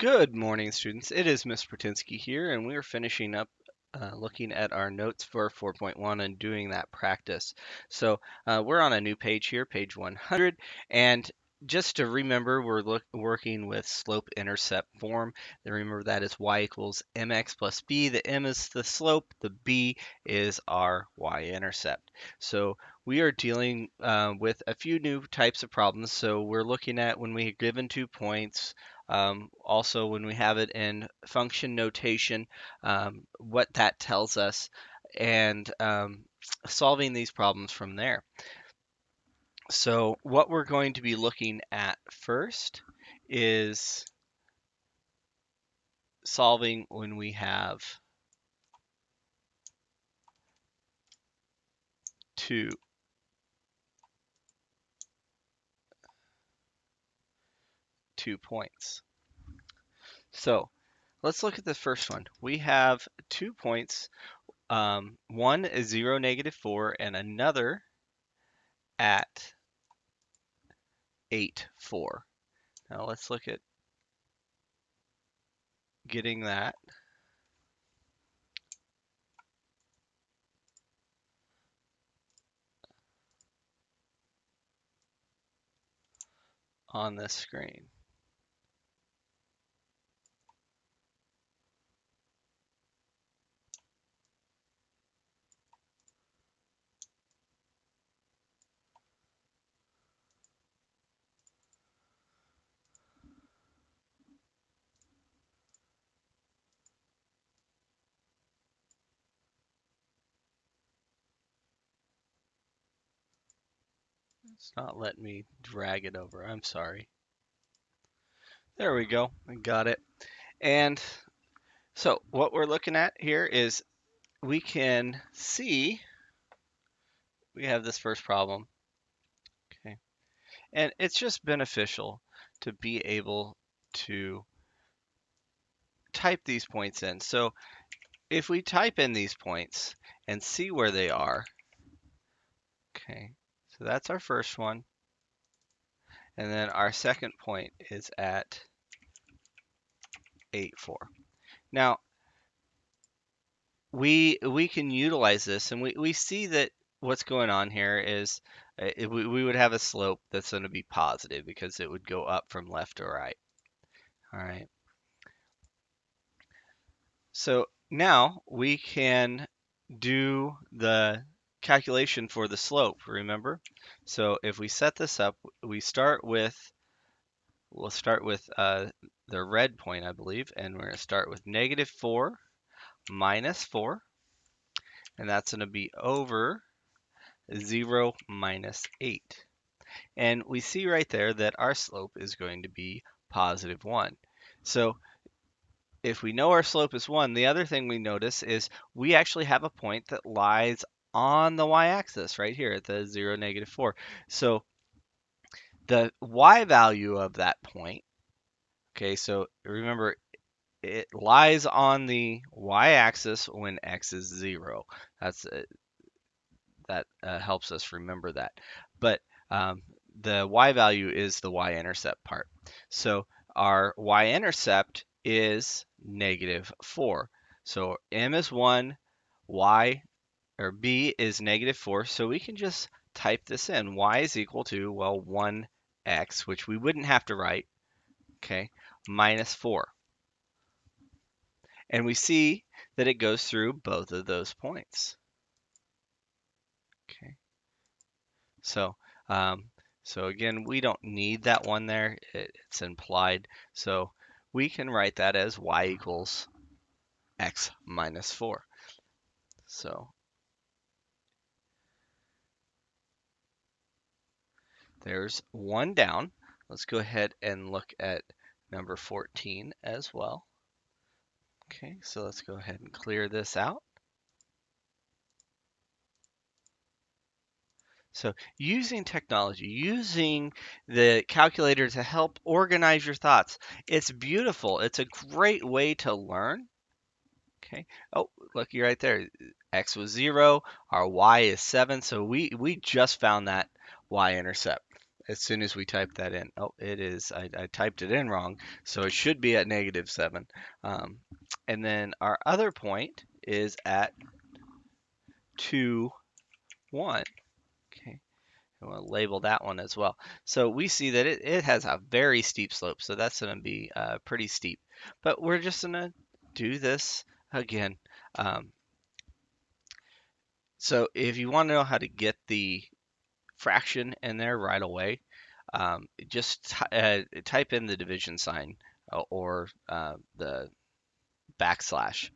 Good morning, students. It is Ms. Pertinsky here, and we are finishing up looking at our notes for 4.1 and doing that practice. So we're on a new page here, page 100, and just to remember, we're working with slope-intercept form. Then remember that is y equals mx plus b. The m is the slope, the b is our y-intercept. So we are dealing with a few new types of problems. So we're looking at when we are given 2 points, also, when we have it in function notation, what that tells us, and solving these problems from there. So what we're going to be looking at first is solving when we have two points. So let's look at the first one. We have 2 points. One is 0, -4, and another at 8, 4. Now let's look at getting that on the screen. It's not letting me drag it over. I'm sorry. There we go. I got it. And so what we're looking at here is we can see we have this first problem. Okay. And it's just beneficial to be able to type these points in. So if we type in these points and see where they are, okay, so that's our first one. And then our second point is at 8, 4. Now, we can utilize this, and we see that what's going on here is we would have a slope that's going to be positive because it would go up from left to right. All right. So now we can do the calculation for the slope, remember? So if we set this up, we'll start with the red point, I believe, and we're going to start with -4 minus 4, and that's going to be over 0 minus 8. And we see right there that our slope is going to be +1. So if we know our slope is 1, the other thing we notice is we actually have a point that lies on the y-axis right here at the 0, -4. So the y value of that point, okay, so remember it lies on the y-axis when x is 0. That helps us remember that. But the y value is the y-intercept part. So our y-intercept is -4. So m is 1, y or b is -4. So we can just type this in. Y is equal to, well, 1x, which we wouldn't have to write, okay, -4. And we see that it goes through both of those points. Okay. So, so again, we don't need that one there. It's implied. So we can write that as y equals x minus 4. So there's one down. Let's go ahead and look at number 14 as well. Okay, so let's go ahead and clear this out. So using technology, using the calculator to help organize your thoughts, it's beautiful. It's a great way to learn. Okay. Oh, looky right there. X was 0, our y is 7, so we just found that y-intercept. as soon as we type that in. Oh, it is. I typed it in wrong, so it should be at -7. Um, and then our other point is at 2, 1. Okay, I want to label that one as well. So we see that it has a very steep slope, so that's going to be pretty steep. But we're just going to do this again. Um, so if you want to know how to get the fraction in there right away, just type in the division sign or the backslash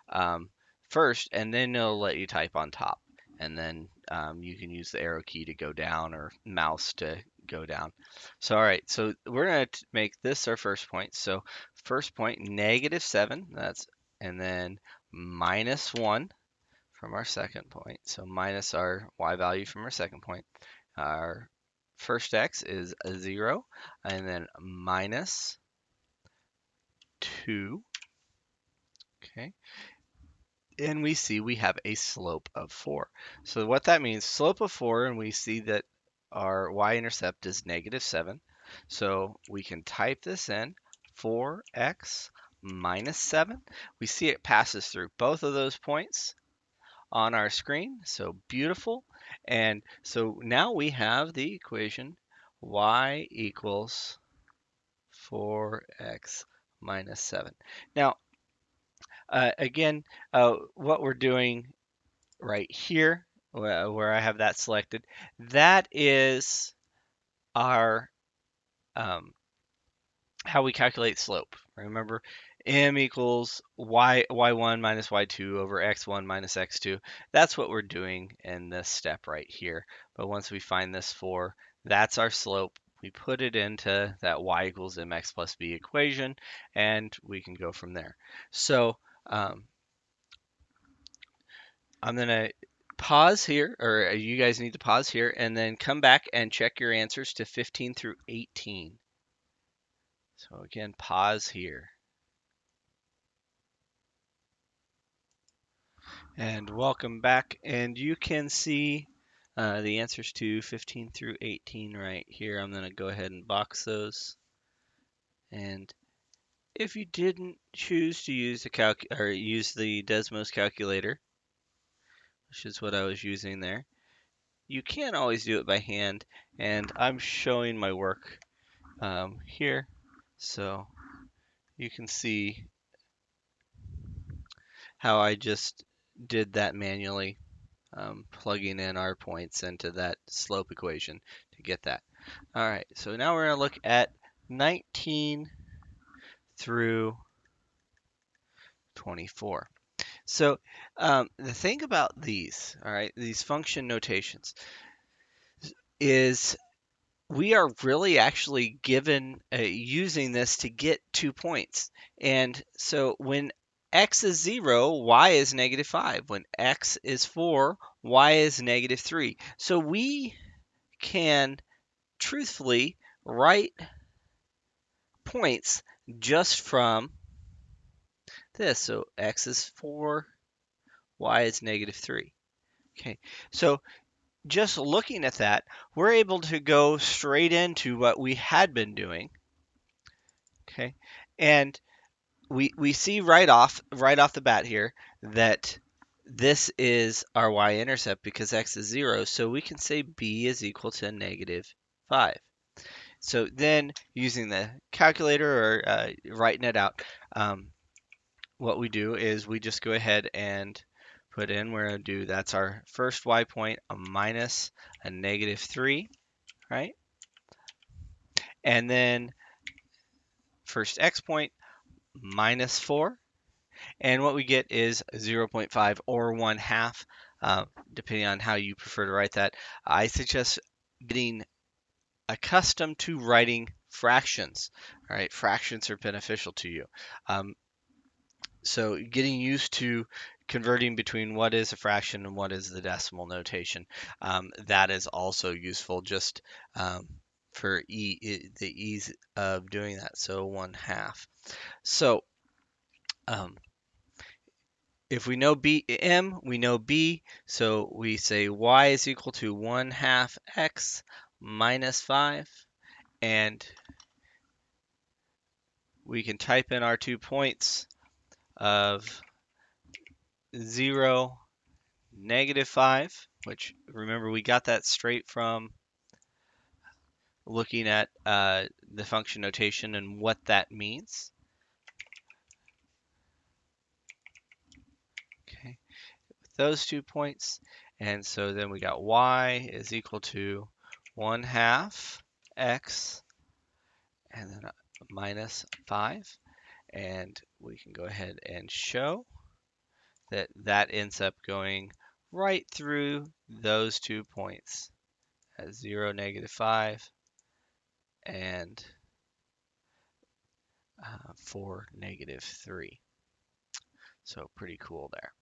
um, first, and then it'll let you type on top. And then you can use the arrow key to go down or mouse to go down. So, all right, so we're going to make this our first point. So, first point, -7, and then -1 from our second point. So, minus our y value from our second point. Our first x is a 0, and then -2. Okay. And we see we have a slope of 4. So what that means, slope of 4, and we see that our y-intercept is -7. So we can type this in, 4x minus 7. We see it passes through both of those points on our screen. So beautiful. And so now we have the equation y equals 4x minus 7. Now, again, what we're doing right here, where I have that selected, that is our how we calculate slope. Remember, m equals y1 minus y2 over x1 minus x2. That's what we're doing in this step right here. But once we find this 4, that's our slope. We put it into that y equals mx plus b equation, and we can go from there. So I'm going to pause here, or you guys need to pause here, and then come back and check your answers to 15 through 18. So again, pause here. And welcome back. And you can see the answers to 15 through 18 right here. I'm going to go ahead and box those. And if you didn't choose to use the Desmos calculator, which is what I was using there, you can always do it by hand. And I'm showing my work here, so you can see how I just did that manually, plugging in our points into that slope equation to get that. All right, so now we're going to look at 19 through 24. So the thing about these, all right, these function notations is we are really actually given using this to get 2 points. And so when x is 0, y is -5. When x is 4, y is -3. So we can truthfully write points just from this. So x is 4, y is -3. Okay, so just looking at that, we're able to go straight into what we had been doing. Okay, and we see right off the bat here that this is our y-intercept because x is 0, so we can say b is equal to -5. So then, using the calculator or writing it out, what we do is we just go ahead and put in, we're going to do, that's our first y point, a minus a -3, right? And then first x point, -4. And what we get is 0.5 or 1/2, depending on how you prefer to write that. I suggest getting accustomed to writing fractions. All right, fractions are beneficial to you. So getting used to converting between what is a fraction and what is the decimal notation, that is also useful just for the ease of doing that. So 1/2. So if we know m, we know b, so we say y is equal to 1/2 x minus 5, and we can type in our 2 points of 0, -5, which remember we got that straight from looking at the function notation and what that means. Okay, with those 2 points, and so then we got y is equal to 1/2 x, and then minus 5, and we can go ahead and show that that ends up going right through those 2 points at 0, -5, and 4, -3. So pretty cool there.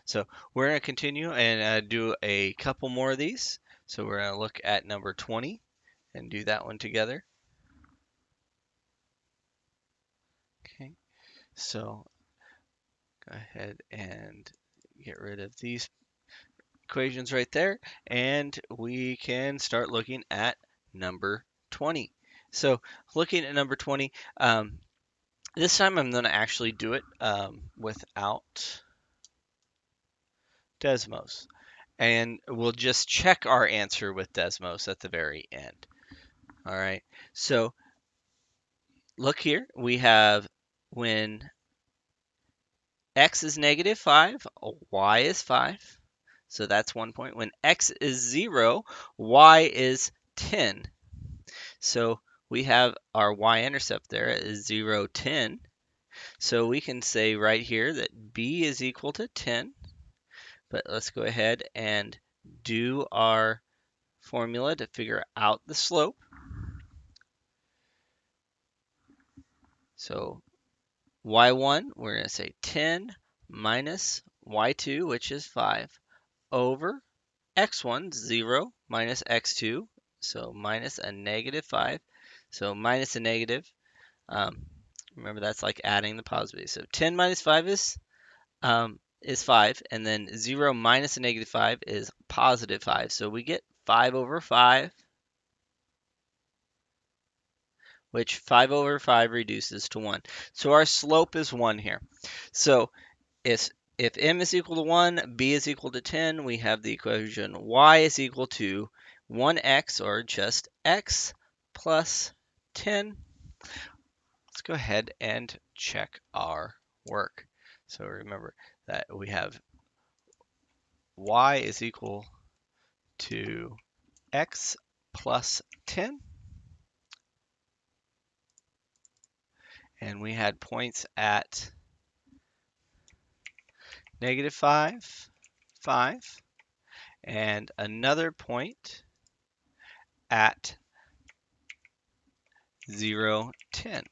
So we're going to continue and do a couple more of these. So we're going to look at number 20 and do that one together. Okay, so go ahead and get rid of these equations right there, and we can start looking at number 20. So looking at number 20, this time I'm going to actually do it without Desmos. And we'll just check our answer with Desmos at the very end. All right, so look here. We have when x is -5, y is 5. So that's 1 point. When x is 0, y is 10. So we have our y-intercept there is 0, 10. So we can say right here that b is equal to 10. But let's go ahead and do our formula to figure out the slope. So y1, we're going to say 10 minus y2, which is 5, over x1, 0, minus x2, so minus a -5. So minus a negative. Remember, that's like adding the positive. So 10 minus 5 is 5, and then 0 minus a -5 is positive 5. So we get 5 over 5, which 5 over 5 reduces to 1. So our slope is 1 here. So if m is equal to 1, b is equal to 10, we have the equation y is equal to 1x, or just x, plus 10. Let's go ahead and check our work. So remember that we have y is equal to x plus 10, and we had points at -5, 5, and another point at 0, 10.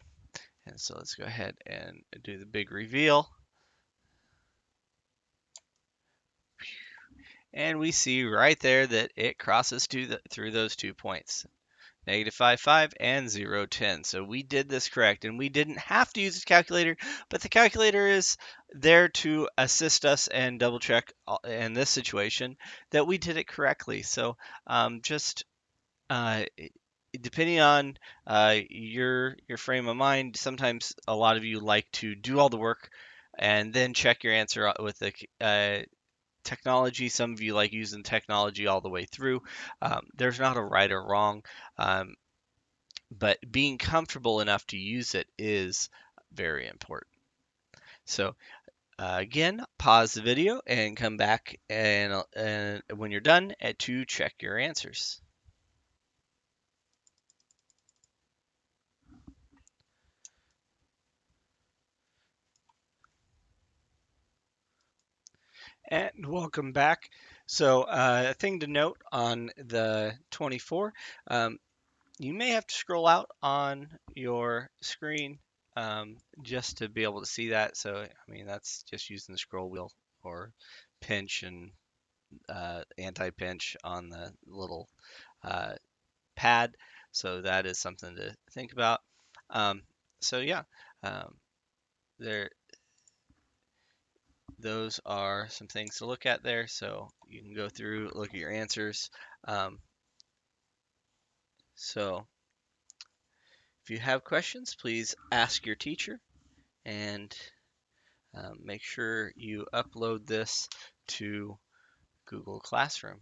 And so let's go ahead and do the big reveal. And we see right there that it crosses through those 2 points, -5, 5, and 0, 10. So we did this correct, and we didn't have to use a calculator, but the calculator is there to assist us and double check in this situation that we did it correctly. So just uh, depending on your frame of mind, sometimes a lot of you like to do all the work and then check your answer with the technology. Some of you like using technology all the way through. There's not a right or wrong, um, but being comfortable enough to use it is very important. So again, pause the video and come back and when you're done to check your answers. And welcome back. So a thing to note on the 24, you may have to scroll out on your screen just to be able to see that. So, I mean, that's just using the scroll wheel or pinch and anti-pinch on the little uh, pad. So that is something to think about. Um, so yeah, um, there those are some things to look at there. So you can go through, look at your answers. Um, So if you have questions, please ask your teacher, and make sure you upload this to Google Classroom.